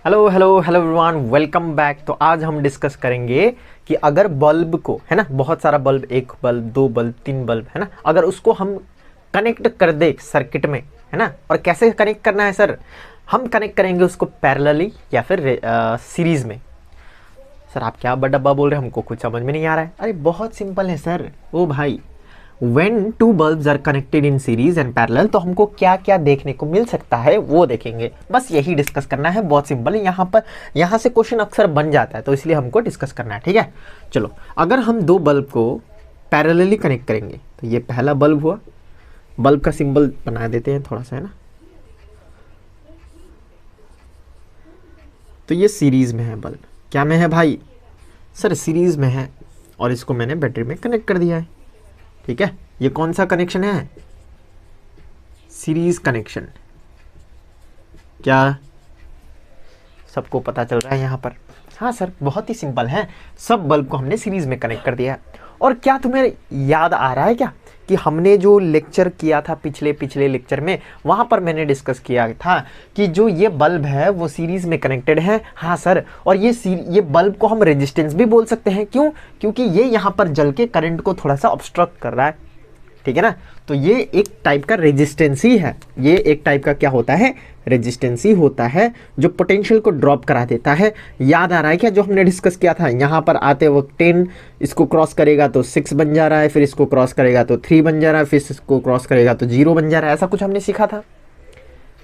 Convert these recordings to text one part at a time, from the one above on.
Hello hello hello everyone, welcome back. तो आज हम डिस्कस करेंगे कि अगर बल्ब को, है ना, बहुत सारा बल्ब, एक बल्ब, दो बल्ब, तीन बल्ब, है ना, अगर उसको हम कनेक्ट कर दे सर्किट में, है ना, और कैसे कनेक्ट करना है सर, हम कनेक्ट करेंगे उसको पैरेलली या फिर सीरीज में। सर आप क्या डब्बा बोल रहे हैं, हमको कुछ समझ में नहीं आ रहा है। अरे बहुत सिंपल है सर। ओ भाई, when two bulbs are connected in series and parallel, तो हमको क्या क्या देखने को मिल सकता है वो देखेंगे। बस यही डिस्कस करना है, बहुत सिंपल है। यहाँ से क्वेश्चन अक्सर बन जाता है, तो इसलिए हमको डिस्कस करना है, ठीक है। चलो, अगर हम दो बल्ब को पैरेलली कनेक्ट करेंगे, तो ये पहला बल्ब हुआ। बल्ब का सिंबल बना देते हैं थोड़ा सा, है ना। तो ये सीरीज में है बल्ब। क्या में है भाई? सर सीरीज में है, और इसको मैंने बैटरी में कनेक्ट कर दिया है, ठीक है। ये कौन सा कनेक्शन है? Series connection. क्या सबको पता चल रहा है यहाँ पर? हाँ सर, बहुत ही सिंपल है। सब बल्ब को हमने सीरीज में कनेक्ट कर दिया है। और क्या तुम्हें याद आ रहा है क्या कि हमने जो लेक्चर किया था पिछले लेक्चर में, वहाँ पर मैंने डिस्कस किया था कि जो ये बल्ब है वो सीरीज में कनेक्टेड है। हाँ सर, और ये बल्ब को हम रेजिस्टेंस भी बोल सकते हैं। क्यों? क्योंकि ये यहाँ पर जल के करंट को थोड़ा सा ऑब्स्ट्रक्ट कर रहा है, ठीक है ना। तो ये एक टाइप का रेजिस्टेंस ही है। ये एक टाइप का क्या होता है? रेजिस्टेंस ही होता है, जो पोटेंशियल को ड्रॉप करा देता है। याद आ रहा है क्या जो हमने डिस्कस किया था? यहाँ पर आते वक्त 10 इसको क्रॉस करेगा तो 6 बन जा रहा है, फिर इसको क्रॉस करेगा तो 3 बन जा रहा है, फिर इसको क्रॉस करेगा तो 0 बन जा रहा है। ऐसा कुछ हमने सीखा था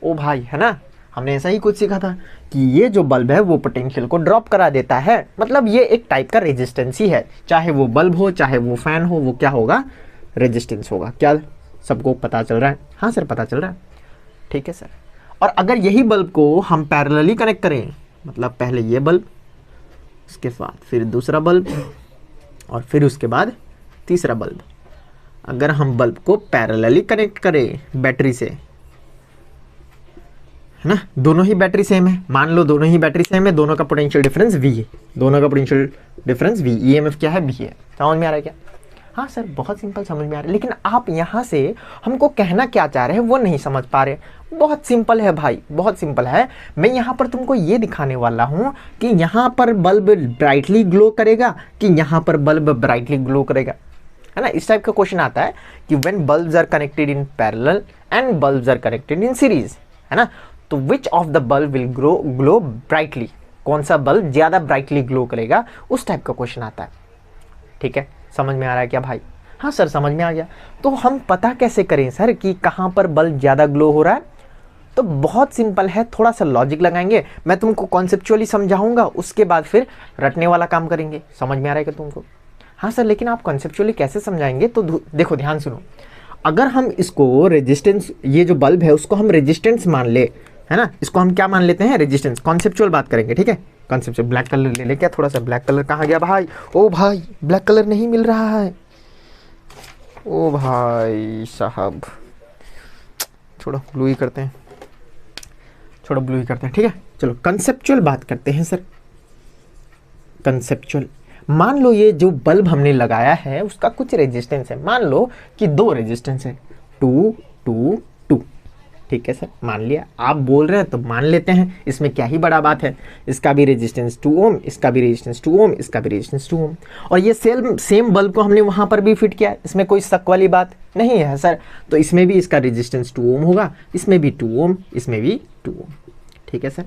ओ भाई, है ना। हमने ऐसा ही कुछ सीखा था कि ये जो बल्ब है वो पोटेंशियल को ड्रॉप करा देता है। मतलब ये एक टाइप का रेजिस्टेंस ही है। चाहे वो बल्ब हो, चाहे वो फैन हो, वो क्या होगा? रेजिस्टेंस होगा। क्या सबको पता चल रहा है? हाँ सर, पता चल रहा है, ठीक है सर। और अगर यही बल्ब को हम पैरेलली कनेक्ट करें, मतलब पहले ये बल्ब, उसके बाद फिर दूसरा बल्ब, और फिर उसके बाद तीसरा बल्ब। अगर हम बल्ब को पैरेलली कनेक्ट करें बैटरी से, है ना, दोनों ही बैटरी सेम है, मान लो दोनों ही बैटरी सेम है, दोनों का पोटेंशियल डिफरेंस V है, दोनों का पोटेंशियल डिफरेंस V, EMF क्या है? V है। समझ में आ रहा है क्या? हाँ सर, बहुत सिंपल समझ में आ रहा है। लेकिन आप यहाँ से हमको कहना क्या चाह रहे हैं वो नहीं समझ पा रहे। बहुत सिंपल है भाई, बहुत सिंपल है। मैं यहाँ पर तुमको ये दिखाने वाला हूँ कि यहाँ पर बल्ब ब्राइटली ग्लो करेगा कि यहाँ पर बल्ब ब्राइटली ग्लो करेगा, है ना। इस टाइप का क्वेश्चन आता है कि when bulbs are connected in parallel and bulbs are connected in series, है ना, तो which of the bulb will glow brightly, कौन सा बल्ब ज्यादा ब्राइटली ग्लो करेगा, उस टाइप का क्वेश्चन आता है, ठीक है। समझ में आ रहा है क्या भाई? हाँ सर, समझ में आ गया। तो हम पता कैसे करें सर कि कहाँ पर बल्ब ज़्यादा ग्लो हो रहा है? तो बहुत सिंपल है, थोड़ा सा लॉजिक लगाएंगे। मैं तुमको कॉन्सेप्चुअली समझाऊंगा, उसके बाद फिर रटने वाला काम करेंगे। समझ में आ रहा है क्या तुमको? हाँ सर, लेकिन आप कॉन्सेप्चुअली कैसे समझाएंगे? तो देखो, ध्यान सुनो। अगर हम इसको रेजिस्टेंस, ये जो बल्ब है उसको हम रेजिस्टेंस मान ले, है ना, इसको हम क्या मान लेते हैं? रेजिस्टेंस। कॉन्सेप्चुअल बात करेंगे, ठीक है। कॉन्सेप्चुअल। ब्लैक कलर ले ले क्या थोड़ा सा? ब्लैक कलर कहाँ गया भाई? ओ भाई, ब्लैक कलर नहीं मिल रहा है। ओ भाई साहब, छोड़ो, ब्लू ही करते हैं, छोड़ो ब्लू ही करते हैं, ठीक है। चलो कंसेप्चुअल बात करते हैं सर। कंसेप्चुअल, मान लो ये जो बल्ब हमने लगाया है उसका कुछ रेजिस्टेंस है। मान लो कि 2 रेजिस्टेंस है, 2 2 2, ठीक है सर, मान लिया। आप बोल रहे हैं तो मान लेते हैं, इसमें क्या ही बड़ा बात है। इसका भी रेजिस्टेंस 2 ओम, इसका भी रेजिस्टेंस 2 ओम, इसका भी रेजिस्टेंस 2 ओम, और ये सेम बल्ब को हमने वहां पर भी फिट किया। इसमें कोई शक वाली बात नहीं है सर। तो इसमें भी इसका रेजिस्टेंस 2 ओम होगा, इसमें भी 2 ओम, इसमें भी 2 ओम, ठीक है सर।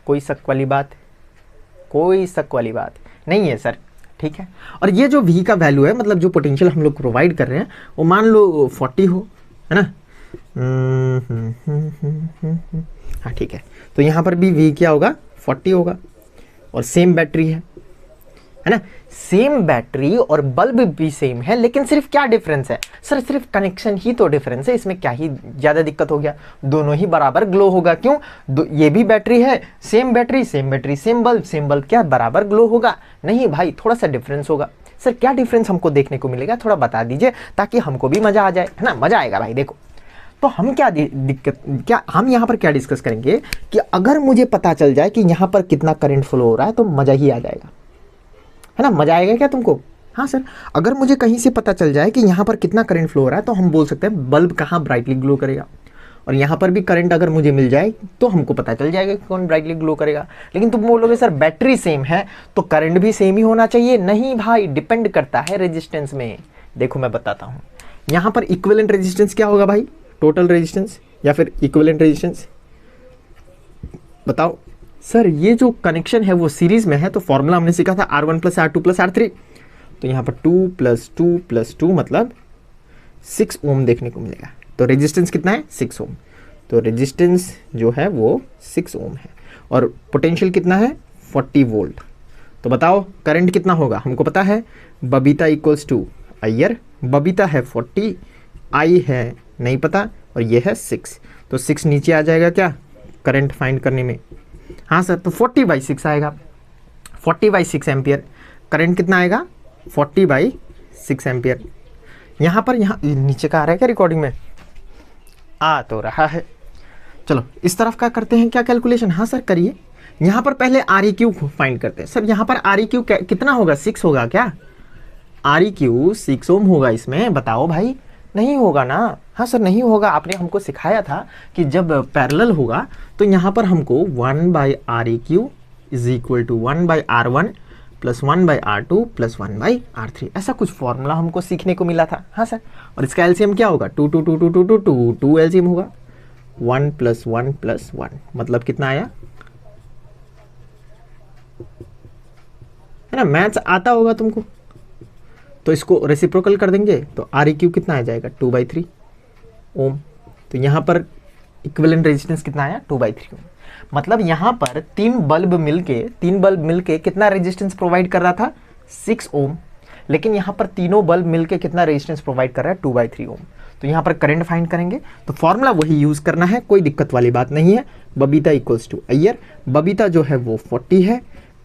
कोई शक वाली बात, कोई शक वाली बात नहीं है सर, ठीक है। और ये जो V का वैल्यू है, मतलब जो पोटेंशियल हम लोग प्रोवाइड कर रहे हैं, वो मान लो 40 हो, है ना। हाँ ठीक है। तो यहाँ पर भी V क्या होगा? 40 होगा, और सेम बैटरी है ना। सेम बैटरी और बल्ब भी सेम है, लेकिन सिर्फ क्या डिफरेंस है सर? सिर्फ कनेक्शन ही तो डिफरेंस है। इसमें क्या ही ज्यादा दिक्कत हो गया? दोनों ही बराबर ग्लो होगा। क्यों? ये भी बैटरी है, same battery, same battery, same bulb, क्या बराबर ग्लो होगा? नहीं भाई, थोड़ा सा डिफरेंस होगा। सर क्या डिफरेंस हमको देखने को मिलेगा? थोड़ा बता दीजिए ताकि हमको भी मजा आ जाए, है ना। मजा आएगा भाई। देखो, तो हम क्या दिक्कत, क्या हम यहाँ पर क्या डिस्कस करेंगे कि अगर मुझे पता चल जाए कि यहाँ पर कितना करंट फ्लो हो रहा है तो मजा ही आ जाएगा, है ना। मजा आएगा क्या तुमको? हाँ सर, अगर मुझे कहीं से पता चल जाए कि यहाँ पर कितना करंट फ्लो हो रहा है तो हम बोल सकते हैं बल्ब कहाँ ब्राइटली ग्लो करेगा। और यहाँ पर भी करंट अगर मुझे मिल जाए तो हमको पता चल जाएगा कि कौन ब्राइटली ग्लो करेगा। लेकिन तुम बोलोगे सर बैटरी सेम है तो करंट भी सेम ही होना चाहिए। नहीं भाई, डिपेंड करता है रेजिस्टेंस में। देखो मैं बताता हूँ, यहाँ पर इक्विवेलेंट रेजिस्टेंस क्या होगा भाई, टोटल रेजिस्टेंस या फिर इक्विवेलेंट रेजिस्टेंस, बताओ। सर ये जो कनेक्शन है वो सीरीज में है, तो फॉर्मूला हमने सीखा था R1 + R2 + R3, तो यहाँ पर 2 + 2 + 2 मतलब 6 ओम देखने को मिलेगा। तो रेजिस्टेंस कितना है, 6 ओम। तो रेजिस्टेंस जो है वो 6 ओम है और पोटेंशियल कितना है, 40 वोल्ट। तो बताओ करंट कितना होगा, हमको पता है बबीता = अय्यर। बबीता है 40, आई है नहीं पता और ये है 6, तो 6 नीचे आ जाएगा क्या करंट फाइंड करने में। हाँ सर, तो 40/6 आएगा, 40/6 एम्पियर। करंट कितना आएगा, 40/6 एम्पियर। यहाँ पर यहाँ नीचे का आ रहा है क्या रिकॉर्डिंग में, आ तो रहा है। चलो इस तरफ का करते हैं क्या कैलकुलेशन। हाँ सर करिए। यहाँ पर पहले REQ फाइंड करते हैं। सर यहाँ पर REQ कितना होगा, 6 होगा क्या, REQ 6 ओम होगा इसमें, बताओ भाई। नहीं होगा ना। हाँ सर नहीं होगा, आपने हमको सिखाया था कि जब पैरेलल होगा तो यहाँ पर हमको 1/REQ = 1/R1 + 1/R2 + 1/R3, ऐसा कुछ फॉर्मूला हमको सीखने को मिला था। हाँ सर, और इसका एलसीएम क्या होगा, 2 2 2 2 2 2 2 2 एलसीएम होगा, 1 + 1 + 1 मतलब कितना आया, है ना, मैथ्स आता होगा तुमको। तो इसको रेसिप्रोकल कर देंगे तो REQ कितना आ जाएगा, 2/3 ओम। तो यहाँ पर इक्विवेलेंट रेजिस्टेंस कितना आया, 2/3 ओम। मतलब यहाँ पर तीन बल्ब मिलके कितना रेजिस्टेंस प्रोवाइड कर रहा था, 6 ओम। लेकिन यहाँ पर तीनों बल्ब मिलके कितना रेजिस्टेंस प्रोवाइड कर रहा है, 2/3 ओम। तो यहाँ पर करंट फाइंड करेंगे तो फॉर्मूला वही यूज करना है, कोई दिक्कत वाली बात नहीं है। बबीता = अय्यर, बबीता जो है वो 40 है,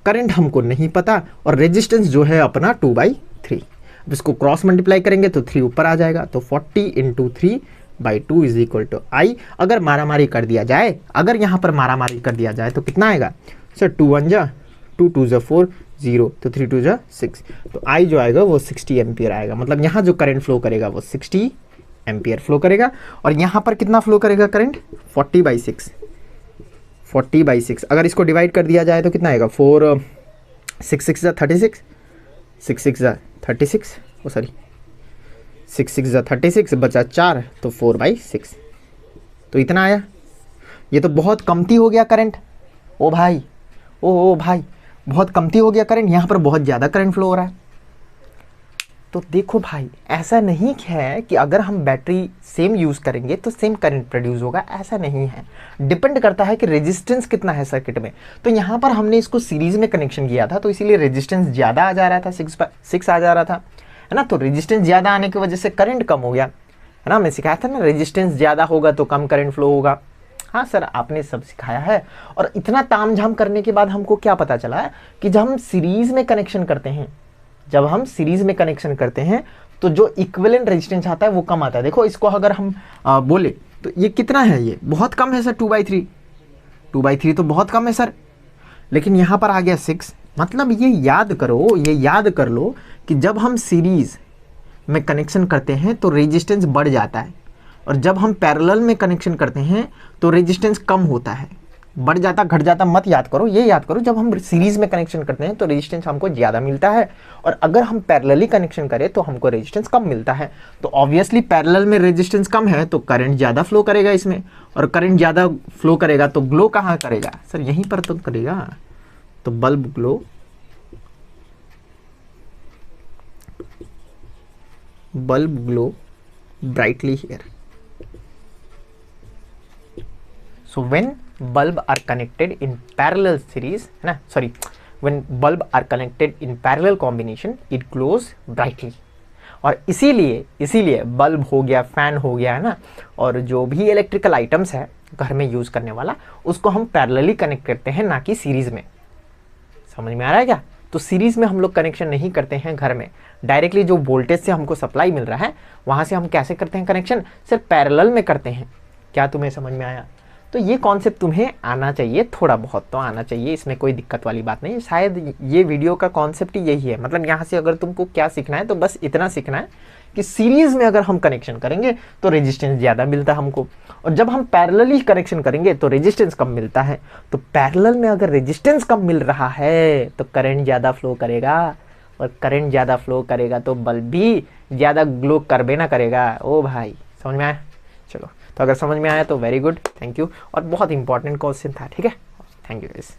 करंट हमको नहीं पता और रेजिस्टेंस जो है अपना 2/3। अब इसको क्रॉस मल्टीप्लाई करेंगे तो 3 ऊपर आ जाएगा, तो 40 × 3/2 = I। अगर मारामारी कर दिया जाए, अगर यहाँ पर मारामारी कर दिया जाए तो कितना आएगा सर, 2 1 जा 2 2 जा 4 0, तो 3 2 जा 6, तो I जो आएगा वो 60 एम्पियर आएगा। मतलब यहाँ जो करंट फ्लो करेगा वो 60 एम्पियर फ्लो करेगा। और यहाँ पर कितना फ्लो करेगा करंट, 40/6। अगर इसको डिवाइड कर दिया जाए तो कितना आएगा, 4 6 6 जा 36, 6 6 जा 36, ओ सॉरी 6 6 जा 36, बचा 4 तो 4/6, तो इतना आया। ये तो बहुत कमती हो गया करंट, ओ भाई, ओ भाई बहुत कमती हो गया करंट, यहाँ पर बहुत ज़्यादा करंट फ्लो हो रहा है। तो देखो भाई, ऐसा नहीं है कि अगर हम बैटरी सेम यूज़ करेंगे तो सेम करंट प्रोड्यूस होगा, ऐसा नहीं है। डिपेंड करता है कि रेजिस्टेंस कितना है सर्किट में। तो यहाँ पर हमने इसको सीरीज में कनेक्शन किया था तो इसीलिए रेजिस्टेंस ज़्यादा आ जा रहा था, 6 आ जा रहा था, है ना। तो रेजिस्टेंस ज़्यादा आने की वजह से करंट कम हो गया, है ना। मैं सिखाया था ना, रेजिस्टेंस ज़्यादा होगा तो कम करंट फ्लो होगा। हाँ सर, आपने सब सिखाया है। और इतना ताम झाम करने के बाद हमको क्या पता चला कि जब हम सीरीज में कनेक्शन करते हैं तो जो इक्विवेलेंट रेजिस्टेंस आता है वो कम आता है। देखो इसको अगर हम बोले तो ये कितना है, ये बहुत कम है सर, 2/3 तो बहुत कम है सर। लेकिन यहाँ पर आ गया 6, मतलब ये याद कर लो कि जब हम सीरीज में कनेक्शन करते हैं तो रेजिस्टेंस बढ़ जाता है और जब हम पैरेलल में कनेक्शन करते हैं तो रेजिस्टेंस कम होता है। बढ़ जाता घट जाता मत याद करो, ये याद करो जब हम सीरीज में कनेक्शन करते हैं तो रेजिस्टेंस हमको ज़्यादा मिलता है और अगर हम पैरेलली कनेक्शन करें तो हमको रेजिस्टेंस कम मिलता है। तो ऑब्वियसली पैरेलल में रेजिस्टेंस कम है तो करंट ज़्यादा फ्लो करेगा इसमें, और करंट ज़्यादा फ्लो करेगा तो ग्लो कहाँ करेगा सर, यहीं पर तो करेगा। तो bulb glow brightly here. So when bulb are connected in parallel series, है ना, when bulb are connected in parallel combination, it glows brightly. और इसीलिए बल्ब हो गया, फैन हो गया, है ना, और जो भी इलेक्ट्रिकल आइटम्स है घर में यूज करने वाला, उसको हम पैरेलली कनेक्ट करते हैं, ना कि सीरीज में। समझ में आ रहा है क्या। तो सीरीज में हम लोग कनेक्शन नहीं करते हैं घर में, डायरेक्टली जो वोल्टेज से हमको सप्लाई मिल रहा है वहाँ से हम कैसे करते हैं कनेक्शन, सिर्फ पैरेलल में करते हैं। क्या तुम्हें समझ में आया। तो ये कॉन्सेप्ट तुम्हें आना चाहिए, थोड़ा बहुत तो आना चाहिए, इसमें कोई दिक्कत वाली बात नहीं। शायद ये वीडियो का कॉन्सेप्ट ही यही है, मतलब यहाँ से अगर तुमको क्या सीखना है तो बस इतना सीखना है कि सीरीज में अगर हम कनेक्शन करेंगे तो रेजिस्टेंस ज़्यादा मिलता है हमको, और जब हम पैरेलली कनेक्शन करेंगे तो रेजिस्टेंस कम मिलता है। तो पैरेलल में अगर रेजिस्टेंस कम मिल रहा है तो करंट ज़्यादा फ्लो करेगा, और करंट ज़्यादा फ्लो करेगा तो बल्ब भी ज़्यादा ग्लो करबे ना करेगा। ओ भाई समझ में आया? चलो, तो अगर समझ में आया तो वेरी गुड, थैंक यू। और बहुत इंपॉर्टेंट क्वेश्चन था, ठीक है, थैंक यू गाइस।